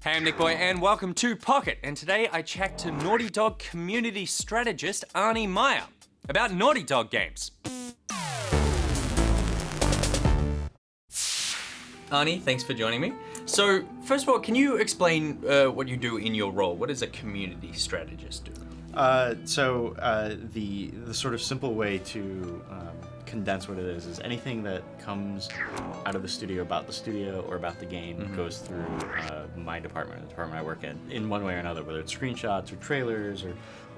Hey, I'm NichBoy and welcome to Pocket, and today I chat to Naughty Dog community strategist Arne Meyer about Naughty Dog games. Arne, thanks for joining me. So, first of all, can you explain what you do in your role? What does a community strategist do? The sort of simple way to condense what it is anything that comes out of the studio about the studio or about the game goes through my department, the department I work in one way or another, whether it's screenshots or trailers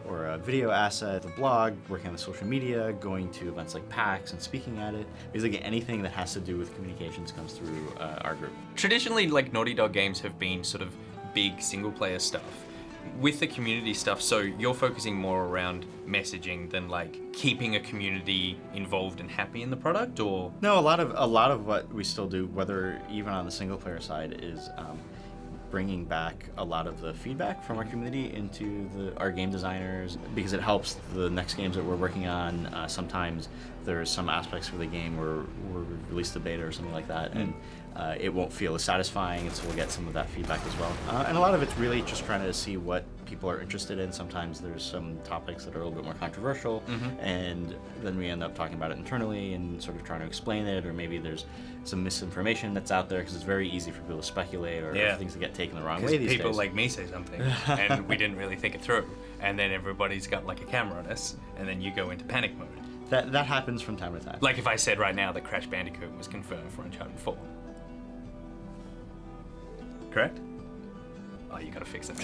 or a video asset, a blog, working on the social media, going to events like PAX and speaking at it. Basically anything that has to do with communications comes through our group. Traditionally, like, Naughty Dog games have been sort of big single-player stuff. With the community stuff, so you're focusing more around messaging than like keeping a community involved and happy in the product, or? No, a lot of what we still do, whether even on the single player side, is bringing back a lot of the feedback from our community into our game designers, because it helps the next games that we're working on. Sometimes there's some aspects of the game where we'll release the beta or something like that, and it won't feel as satisfying, and so we'll get some of that feedback as well. And a lot of it's really just trying to see what people are interested in. Sometimes there's some topics that are a little bit more controversial, and then we end up talking about it internally and sort of trying to explain it, or maybe there's some misinformation that's out there, because it's very easy for people to speculate or for things to get taken the wrong way these days. People like me say something and we didn't really think it through, and then everybody's got like a camera on us, and then you go into panic mode. That happens from time to time. Like if I said right now that Crash Bandicoot was confirmed for Uncharted 4. Correct? Oh, you gotta fix it.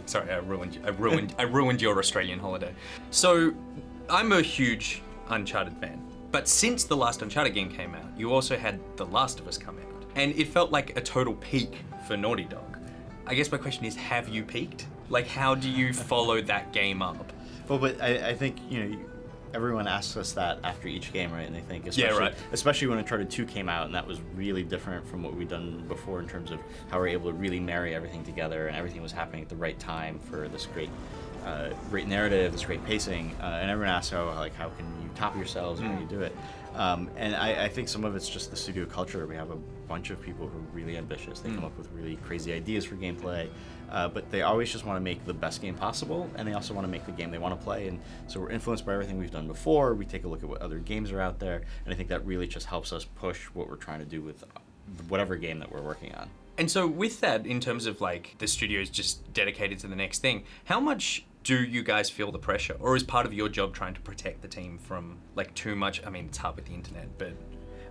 Sorry, I ruined your Australian holiday. So, I'm a huge Uncharted fan. But since the last Uncharted game came out, you also had The Last of Us come out. And it felt like a total peak for Naughty Dog. I guess my question is, have you peaked? Like, how do you follow that game up? Well, but I think, everyone asks us that after each game, right? And they think, especially when Uncharted 2 came out, and that was really different from what we'd done before in terms of how we're able to really marry everything together, and everything was happening at the right time for this great narrative, this great pacing, and everyone asks, how can you top yourselves, how do you do it? And I think some of it's just the studio culture. We have a bunch of people who are really ambitious. They come up with really crazy ideas for gameplay, but they always just want to make the best game possible, and they also want to make the game they want to play. And so we're influenced by everything we've done before. We take a look at what other games are out there, and I think that really just helps us push what we're trying to do with whatever game that we're working on. And so with that, in terms of like the studio's just dedicated to the next thing, how much do you guys feel the pressure, or is part of your job trying to protect the team from like too much? I mean, it's hard with the internet, but...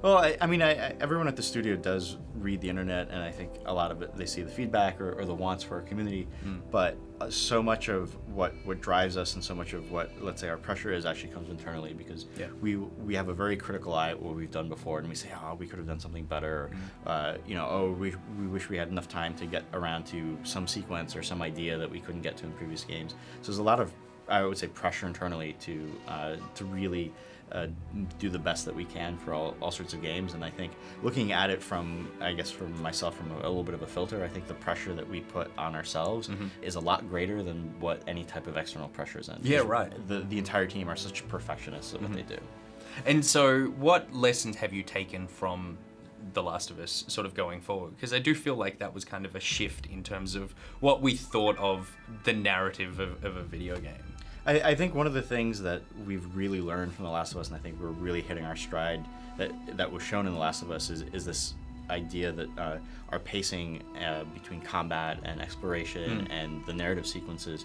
Well, everyone at the studio does read the internet, and I think a lot of it, they see the feedback or the wants for our community, but so much of what drives us and so much of what, let's say, our pressure is actually comes internally, because we have a very critical eye at what we've done before, and we say, we could have done something better, we wish we had enough time to get around to some sequence or some idea that we couldn't get to in previous games. So there's a lot of, I would say, pressure internally to really do the best that we can for all sorts of games. And I think looking at it from myself from a little bit of a filter, I think the pressure that we put on ourselves is a lot greater than what any type of external pressure is in. Yeah, right. The entire team are such perfectionists at what they do. And so what lessons have you taken from The Last of Us sort of going forward? Because I do feel like that was kind of a shift in terms of what we thought of the narrative of a video game. I think one of the things that we've really learned from The Last of Us, and I think we're really hitting our stride, that was shown in The Last of Us, is this idea that our pacing between combat and exploration and the narrative sequences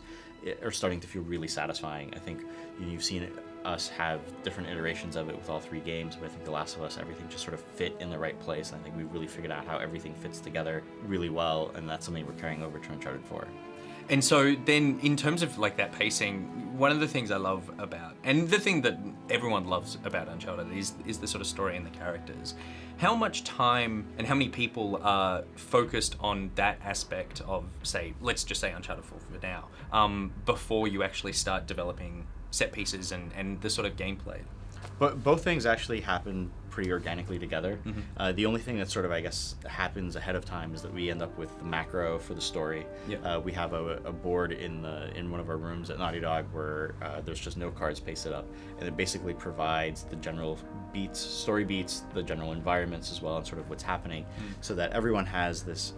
are starting to feel really satisfying. I think you've seen us have different iterations of it with all three games, but I think The Last of Us, everything just sort of fit in the right place, and I think we've really figured out how everything fits together really well, and that's something we're carrying over to Uncharted 4. And so then in terms of like that pacing, one of the things I love about, and the thing that everyone loves about Uncharted is the sort of story and the characters. How much time and how many people are focused on that aspect of, say, let's just say Uncharted 4 for now, before you actually start developing set pieces and the sort of gameplay? But both things actually happen pretty organically together. The only thing that sort of, I guess, happens ahead of time is that we end up with the macro for the story. Yep. We have a board in one of our rooms at Naughty Dog where there's just no cards pasted up, and it basically provides the general story beats, the general environments as well, and sort of what's happening, so that everyone has this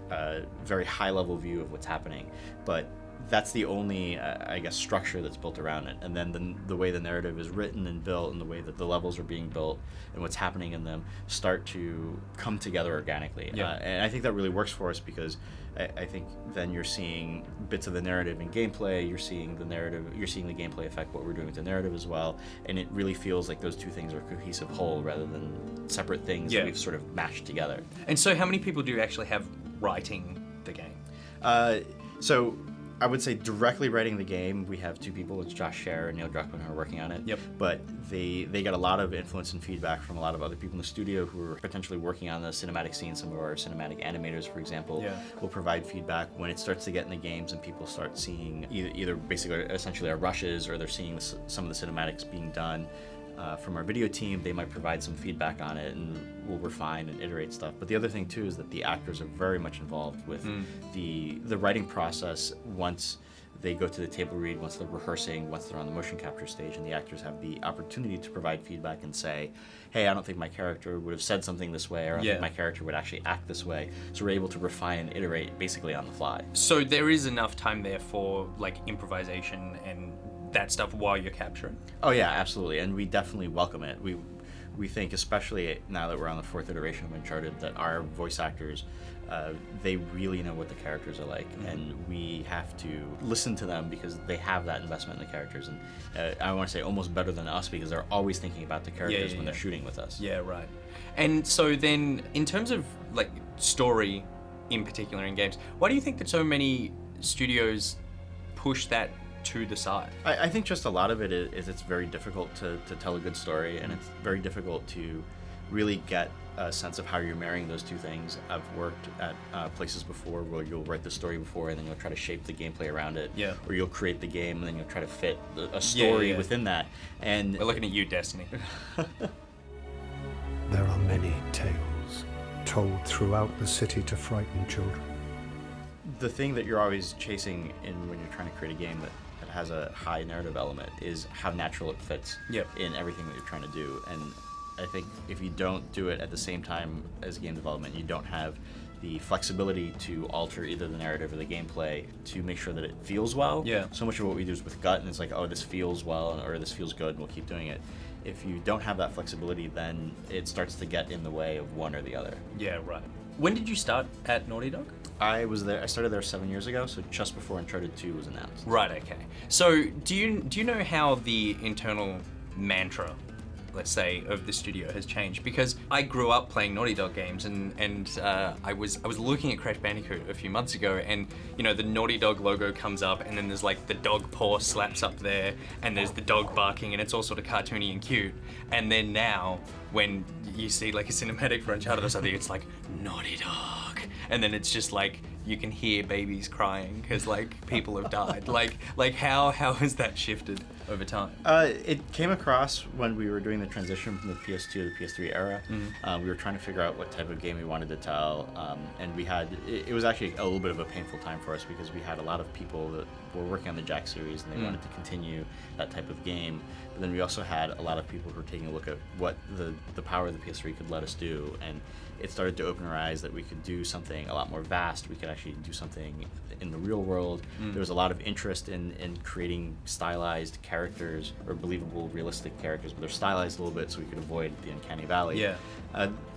very high-level view of what's happening. But that's the only, I guess, structure that's built around it. And then the way the narrative is written and built, and the way that the levels are being built and what's happening in them start to come together organically. Yeah. And I think that really works for us because I think then you're seeing bits of the narrative in gameplay, you're seeing the gameplay affect what we're doing with the narrative as well, and it really feels like those two things are a cohesive whole rather than separate things that we've sort of mashed together. And so how many people do you actually have writing the game? So I would say directly writing the game, we have two people. It's Josh Scher and Neil Druckmann who are working on it. Yep. But they get a lot of influence and feedback from a lot of other people in the studio who are potentially working on the cinematic scene. Some of our cinematic animators, for example, will provide feedback when it starts to get in the games and people start seeing either basically essentially our rushes, or they're seeing some of the cinematics being done. From our video team, they might provide some feedback on it, and we'll refine and iterate stuff. But the other thing too is that the actors are very much involved with the writing process. Once they go to the table read, once they're rehearsing, once they're on the motion capture stage, and the actors have the opportunity to provide feedback and say, hey, I don't think my character would have said something this way, or I don't think my character would actually act this way. So we're able to refine and iterate basically on the fly. So there is enough time there for like improvisation and that stuff while you're capturing? Oh yeah, absolutely, and we definitely welcome it. We think, especially now that we're on the 4th iteration of Uncharted, that our voice actors, they really know what the characters are like, and we have to listen to them because they have that investment in the characters, and I want to say almost better than us because they're always thinking about the characters when they're shooting with us. Yeah, right. And so then, in terms of like story in particular in games, why do you think that so many studios push that to the side? I think just a lot of it is it's very difficult to tell a good story, and it's very difficult to really get a sense of how you're marrying those two things. I've worked at places before where you'll write the story before and then you'll try to shape the gameplay around it. Yeah. Or you'll create the game and then you'll try to fit a story within that. And we're looking at you, Destiny. There are many tales told throughout the city to frighten children. The thing that you're always chasing when you're trying to create a game that has a high narrative element is how natural it fits in everything that you're trying to do. And I think if you don't do it at the same time as game development, you don't have the flexibility to alter either the narrative or the gameplay to make sure that it feels well. Yeah. So much of what we do is with gut, and it's like, oh, this feels well, or this feels good, and we'll keep doing it. If you don't have that flexibility, then it starts to get in the way of one or the other. Yeah, right. When did you start at Naughty Dog? I started there 7 years ago, so just before Uncharted 2 was announced. Right, okay. So do you know how the internal mantra, let's say, of the studio has changed? Because I grew up playing Naughty Dog games, and I was looking at Crash Bandicoot a few months ago, and you know the Naughty Dog logo comes up, and then there's like the dog paw slaps up there, and there's the dog barking, and it's all sort of cartoony and cute. And then now, when you see like a cinematic for Uncharted or something, it's like Naughty Dog, and then it's just like you can hear babies crying because like people have died. like how has that shifted over time? It came across when we were doing the transition from the PS2 to the PS3 era. We were trying to figure out what type of game we wanted to tell, and it was actually a little bit of a painful time for us because we had a lot of people that were working on the Jack series and they wanted to continue that type of game. But then we also had a lot of people who were taking a look at what the power of the PS3 could let us do, and it started to open our eyes that we could do something a lot more vast. We could actually do something in the real world. There was a lot of interest in creating stylized characters, or believable, realistic characters, but they're stylized a little bit so we could avoid the uncanny valley. Yeah.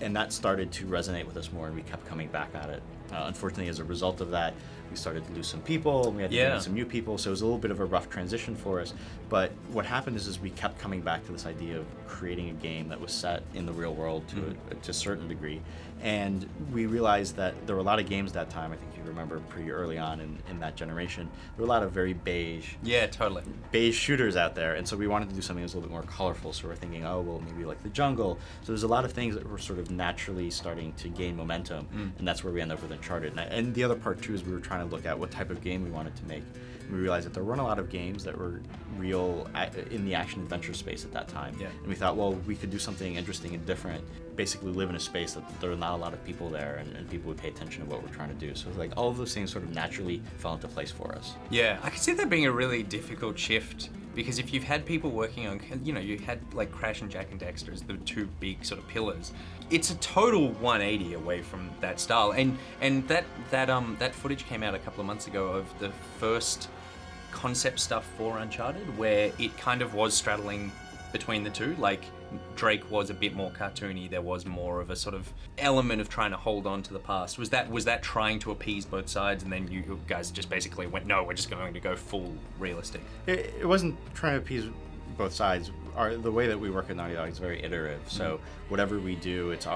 And that started to resonate with us more, and we kept coming back at it. Unfortunately, as a result of that, we started to lose some people, and we had to bring in some new people, so it was a little bit of a rough transition for us. But what happened is we kept coming back to this idea of creating a game that was set in the real world to a certain degree. And we realized that there were a lot of games that time, I think you remember pretty early on in that generation, there were a lot of very beige shooters out there, and so we wanted to do something that was a little bit more colorful, so we're thinking, oh, well, maybe like the jungle. So there's a lot of things that were sort of naturally starting to gain momentum, and that's where we end up with Uncharted. And the other part too is we were trying to look at what type of game we wanted to make. We realized that there weren't a lot of games that were real in the action adventure space at that time. Yeah. And we thought, well, we could do something interesting and different. Basically live in a space that there are not a lot of people there, and people would pay attention to what we're trying to do. So like all of those things sort of naturally fell into place for us. Yeah, I can see that being a really difficult shift, because if you've had people working on, you had like Crash and Jack and Dexter as the two big sort of pillars, it's a total 180 away from that style. And that footage came out a couple of months ago of the first concept stuff for Uncharted, where it kind of was straddling between the two. Like Drake was a bit more cartoony. There was more of a sort of element of trying to hold on to the past. Was that trying to appease both sides, and then you guys just basically went, no, we're just going to go full realistic? It wasn't trying to appease both sides. The way that we work at Naughty Dog is very iterative. So whatever we do, it's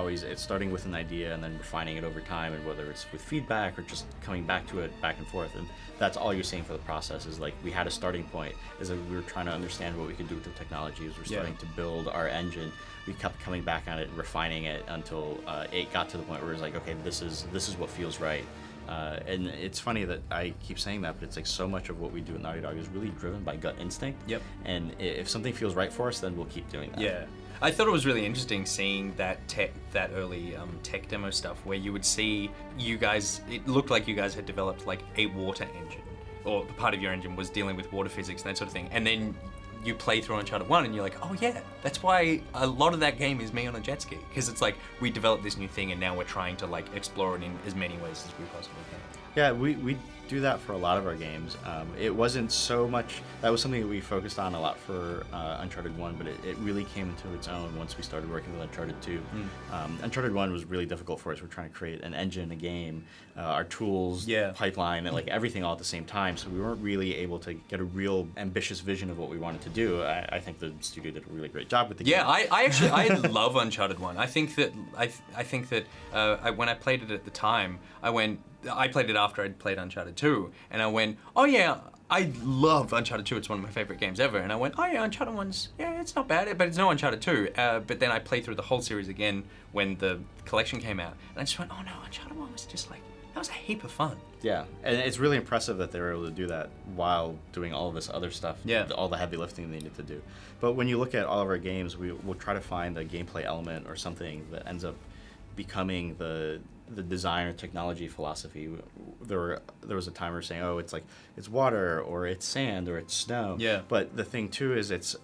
starting with an idea and then refining it over time, and whether it's with feedback or just coming back to it back and forth. And that's all you're seeing for the process is like we had a starting point, is that we were trying to understand what we could do with the technology. As we're starting to build our engine, we kept coming back on it and refining it until it got to the point where it was like, okay, this is what feels right. And it's funny that I keep saying that, but it's like so much of what we do at Naughty Dog is really driven by gut instinct. Yep. And if something feels right for us, then we'll keep doing that. Yeah. I thought it was really interesting seeing that early tech demo stuff, where you would see you guys, it looked like you guys had developed like a water engine, or part of your engine was dealing with water physics and that sort of thing. And then you play through Uncharted 1 and you're like, oh yeah, that's why a lot of that game is me on a jet ski. Because it's like, we developed this new thing and now we're trying to like explore it in as many ways as we possibly can. Yeah, we do that for a lot of our games. It wasn't so much, that was something that we focused on a lot for Uncharted 1, but it really came into its own once we started working with Uncharted 2. Uncharted 1 was really difficult for us. We're trying to create an engine, a game, our tools, pipeline, and like everything all at the same time. So we weren't really able to get a real ambitious vision of what we wanted to do. I think the studio did a really great job with the game. Yeah, I love Uncharted 1. I think that when I played it at the time, I played it after I'd played Uncharted 2, and I went, oh yeah, I love Uncharted 2, it's one of my favorite games ever. And I went, oh yeah, Uncharted 1's, yeah, it's not bad, but it's no Uncharted 2. But then I played through the whole series again when the collection came out, and I just went, oh no, Uncharted 1 was just like, that was a heap of fun. Yeah, and it's really impressive that they were able to do that while doing all of this other stuff, all the heavy lifting they needed to do. But when you look at all of our games, we'll try to find a gameplay element or something that ends up becoming the design or technology philosophy. There was a time we were saying, oh, it's like it's water or it's sand or it's snow. Yeah. But the thing too is it's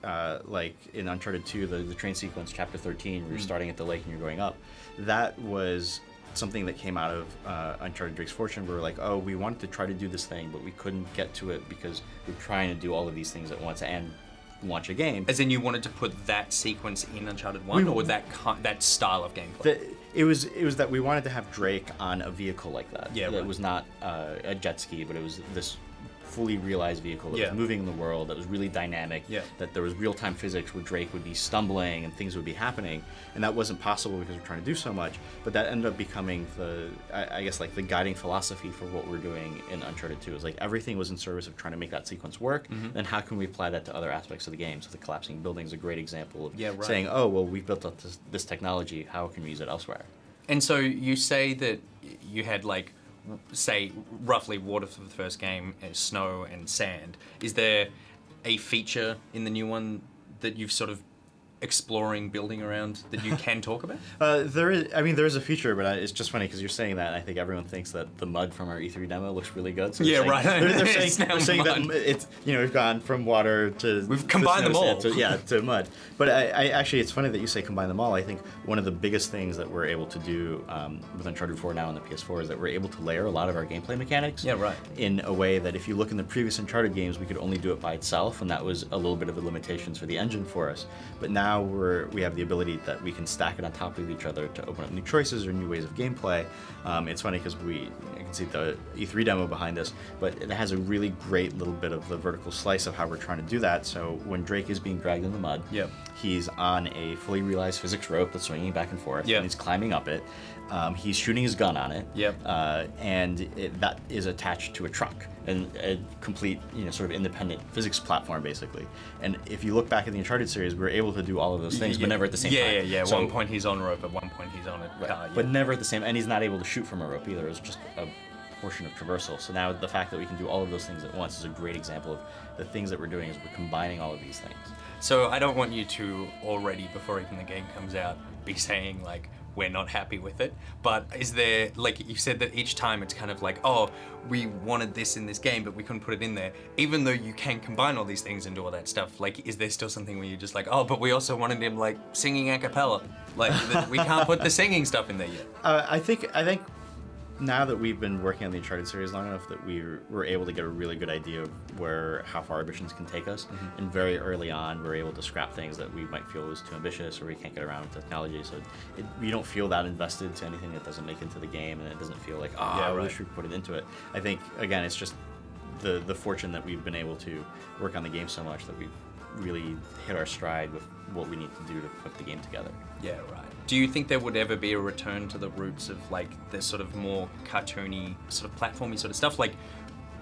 like in Uncharted 2, the train sequence, chapter 13, where you're starting at the lake and you're going up. That was something that came out of Uncharted Drake's Fortune. We were like, oh, we wanted to try to do this thing, but we couldn't get to it because we're trying to do all of these things at once and launch a game. As in, you wanted to put that sequence in Uncharted 1, or that style of gameplay? It was that we wanted to have Drake on a vehicle like that. Yeah, that was not a jet ski, but it was this fully realized vehicle that was moving in the world, that was really dynamic, that there was real-time physics where Drake would be stumbling and things would be happening, and that wasn't possible because we're trying to do so much, but that ended up becoming I guess like the guiding philosophy for what we're doing in Uncharted 2. Is like everything was in service of trying to make that sequence work, then how can we apply that to other aspects of the game? So the collapsing building is a great example of saying, oh, well, we've built up this technology, how can we use it elsewhere? And so you say that you had like, say, roughly water for the first game, and snow and sand. Is there a feature in the new one that you've sort of exploring, building around that you can talk about? There is a feature, but it's just funny because you're saying that, and I think everyone thinks that the mud from our E3 demo looks really good. So yeah, right. They're saying that it's, we've gone from water to... We've combined them all. To mud. But I actually, it's funny that you say combine them all. I think one of the biggest things that we're able to do with Uncharted 4 now on the PS4 is that we're able to layer a lot of our gameplay mechanics in a way that if you look in the previous Uncharted games, we could only do it by itself, and that was a little bit of the limitations for the engine for us. But now we have the ability that we can stack it on top of each other to open up new choices or new ways of gameplay. It's funny because you can see the E3 demo behind us, but it has a really great little bit of the vertical slice of how we're trying to do that. So when Drake is being dragged in the mud, he's on a fully realized physics rope that's swinging back and forth, and he's climbing up it. He's shooting his gun on it, and that is attached to a truck. and a complete, sort of independent physics platform, basically. And if you look back at the Uncharted series, we were able to do all of those things, but never at the same time. Yeah. So, One point he's on a rope, at one point he's on a car. but never at the same, and he's not able to shoot from a rope either. It's just a portion of traversal. So now the fact that we can do all of those things at once is a great example of the things that we're doing is we're combining all of these things. So I don't want you to already, before even the game comes out, be saying like, we're not happy with it. But is there, like you said that each time it's kind of like, oh, we wanted this in this game, but we couldn't put it in there. Even though you can combine all these things and do all that stuff, like, is there still something where you're just like, oh, but we also wanted him like singing a cappella? Like, we can't put the singing stuff in there yet. I think now that we've been working on the Uncharted series long enough that we're able to get a really good idea of how far our missions can take us. And very early on, we're able to scrap things that we might feel is too ambitious or we can't get around with technology. So we don't feel that invested to anything that doesn't make it into the game, and it doesn't feel like, I wish we put it into it. I think, again, it's just the fortune that we've been able to work on the game so much that we've really hit our stride with what we need to do to put the game together. Yeah, right. Do you think there would ever be a return to the roots of like the sort of more cartoony, sort of platformy sort of stuff? Like,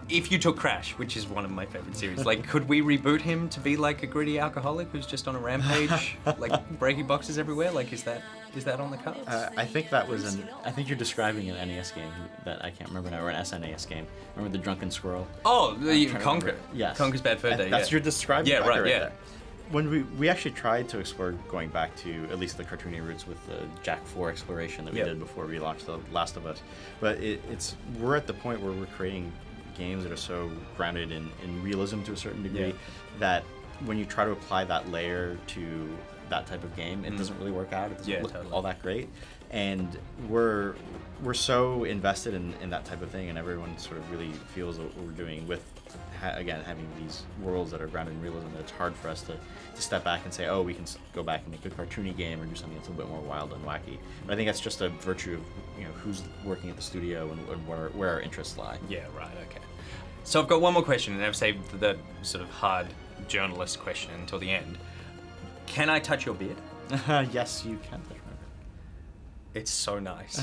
if you took Crash, which is one of my favorite series, like, could we reboot him to be like a gritty alcoholic who's just on a rampage, like breaking boxes everywhere? Like, is that on the cards? I think I think you're describing an NES game that I can't remember now, or an SNES game. Remember the Drunken Squirrel? Oh, the Conker. Yes. Conker's Bad Fur Day. That's yeah. you're describing. Yeah, right. Yeah. There. When we actually tried to explore going back to at least the cartoony roots with the Jack 4 exploration that we did before we launched The Last of Us, but we're at the point where we're creating games that are so grounded in realism to a certain degree that when you try to apply that layer to that type of game, it doesn't really work out. It doesn't look all that great. And we're so invested in that type of thing, and everyone sort of really feels what we're doing with, again, having these worlds that are grounded in realism, that it's hard for us to step back and say, oh, we can go back and make a cartoony game or do something that's a little bit more wild and wacky. But I think that's just a virtue of who's working at the studio and where our interests lie. Yeah, right, okay. So I've got one more question, and I've saved the sort of hard journalist question until the end. Can I touch your beard? Yes, you can touch my beard. It's so nice.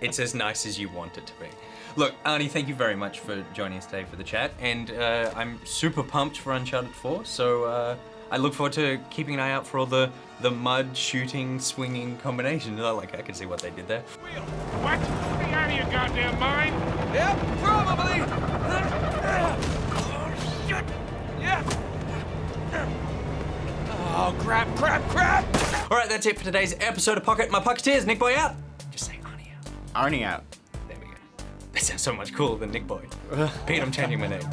It's as nice as you want it to be. Look, Arnie, thank you very much for joining us today for the chat, and I'm super pumped for Uncharted 4, so I look forward to keeping an eye out for all the mud shooting, swinging combinations. I can see what they did there. What? Are you out of your goddamn mind? Yep, probably. Oh, shit! Yeah! Oh, crap. All right, that's it for today's episode of Pocket. My Pocketeers, NichBoy out. Just say Arnie out. Arnie out. There we go. That sounds so much cooler than NichBoy. Pete, I'm changing my name.